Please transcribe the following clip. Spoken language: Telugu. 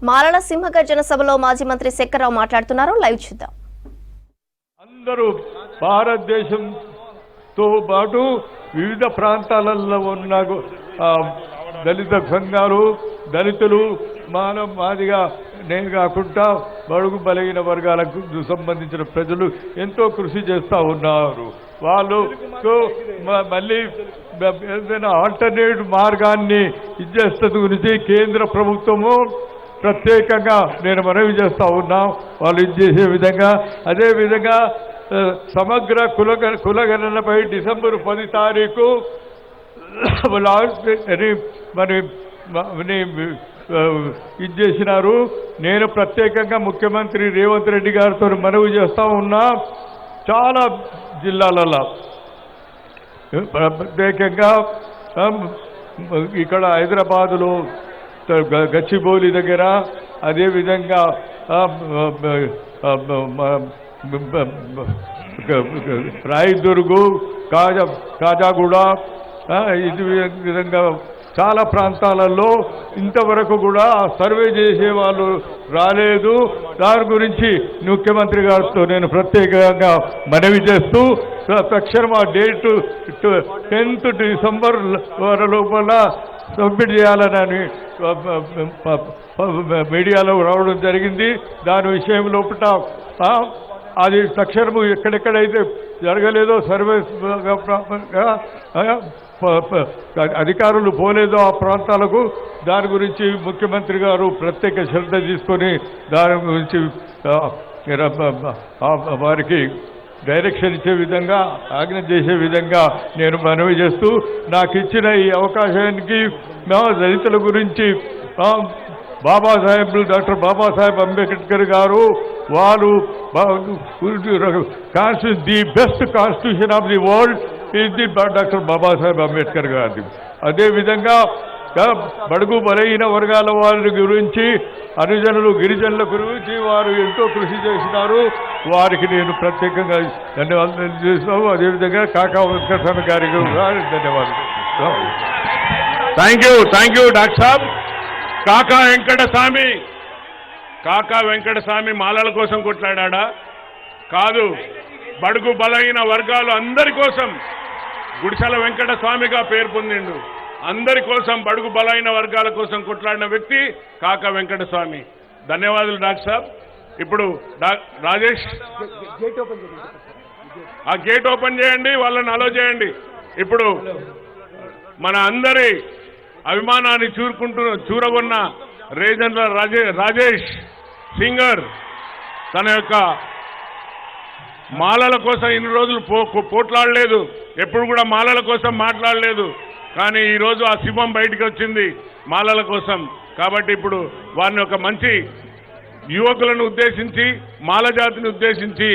మాలల సింహగర్జన సభలో మాజీ మంత్రి శంకర్రావు మాట్లాడుతున్నారు. లైవ్ చూద్దాం. అందరూ భారతదేశంతో పాటు వివిధ ప్రాంతాలలో ఉన్న దళిత సంఘాలు, దళితులు, మాదిగా నేను కాకుండా బడుగు బలహీన వర్గాలకు సంబంధించిన ప్రజలు ఎంతో కృషి చేస్తూ ఉన్నారు. వాళ్ళు మళ్ళీ ఏదైనా ఆల్టర్నేట్ మార్గాన్ని ఇచ్చేస్తుంది గురించి కేంద్ర ప్రభుత్వము ప్రత్యేకంగా నేను మనవి చేస్తూ ఉన్నాం. వాళ్ళు ఇది చేసే విధంగా, అదేవిధంగా సమగ్ర కులగణనపై డిసెంబర్ 10 తారీఖు మరి ఇది చేసినారు. నేను ప్రత్యేకంగా ముఖ్యమంత్రి రేవంత్ రెడ్డి గారితో మనవి చేస్తూ ఉన్నా. చాలా జిల్లాలలో ప్రత్యేకంగా ఇక్కడ హైదరాబాదులో గచ్చిబౌలి దగ్గర, అదేవిధంగా రాయదుర్గు, కాజాగూడ, ఇది విధంగా చాలా ప్రాంతాలలో ఇంతవరకు కూడా సర్వే చేసే వాళ్ళు రాలేదు. దాని గురించి ముఖ్యమంత్రి గారితో నేను ప్రత్యేకంగా మనవి చేస్తూ తక్షణం ఆ డేటు 10th డిసెంబర్ లోపల సబ్మిట్ చేయాలని మీడియాలో రావడం జరిగింది. దాని విషయం లోపల అది తక్షణము ఎక్కడెక్కడైతే జరగలేదో, సర్వే అధికారులు పోలేదో ఆ ప్రాంతాలకు, దాని గురించి ముఖ్యమంత్రి గారు ప్రత్యేక శ్రద్ధ తీసుకొని దాని గురించి వారికి డైరెక్షన్ ఇచ్చే విధంగా, ఆజ్ఞ చేసే విధంగా నేను మనవి చేస్తూ, నాకు ఇచ్చిన ఈ అవకాశానికి దళితుల గురించి డాక్టర్ బాబాసాహెబ్ అంబేద్కర్ గారు వారు the best constitution of the world is the doctor Babasaheb Ambedkar గారిది. అదేవిధంగా బడుగు బలహీన వర్గాల వారి గురించి, హరిజనులు, గిరిజనుల గురించి వారు ఎంతో కృషి చేసినారు. వారికి నేను ప్రత్యేకంగా ధన్యవాదాలు చేస్తున్నాను. అదేవిధంగా కాకా వెంకటస్వామి గారికి ధన్యవాదాలు. థ్యాంక్ యూ డాక్టర్ సాబ్. కాకా వెంకటస్వామి మాలల కోసం కొట్లాడా? కాదు, బడుగు బలహీన వర్గాలు అందరి కోసం గుడిసెల వెంకటస్వామిగా పేరు పొందిండు. అందరి కోసం, బడుగు బలహీన వర్గాల కోసం కొట్లాడిన వ్యక్తి కాకా వెంకటస్వామి. ధన్యవాదాలు డాక్టర్ సాబ్. ఇప్పుడు రాజేష్ ఆ గేట్ ఓపెన్ చేయండి, వాళ్ళని అలో చేయండి. ఇప్పుడు మన అందరి అభిమానాన్ని చూరగొన్న రేజన్ల రాజేష్ సింగర్ తన యొక్క మాలల కోసం ఇన్ని రోజులు పోట్లాడలేదు, ఎప్పుడు కూడా మాలల కోసం మాట్లాడలేదు. కానీ ఈరోజు ఆ సింహం బయటికి వచ్చింది మాలల కోసం. కాబట్టి ఇప్పుడు వారిని ఒక మంచి యువకులను ఉద్దేశించి, మాల జాతిని ఉద్దేశించి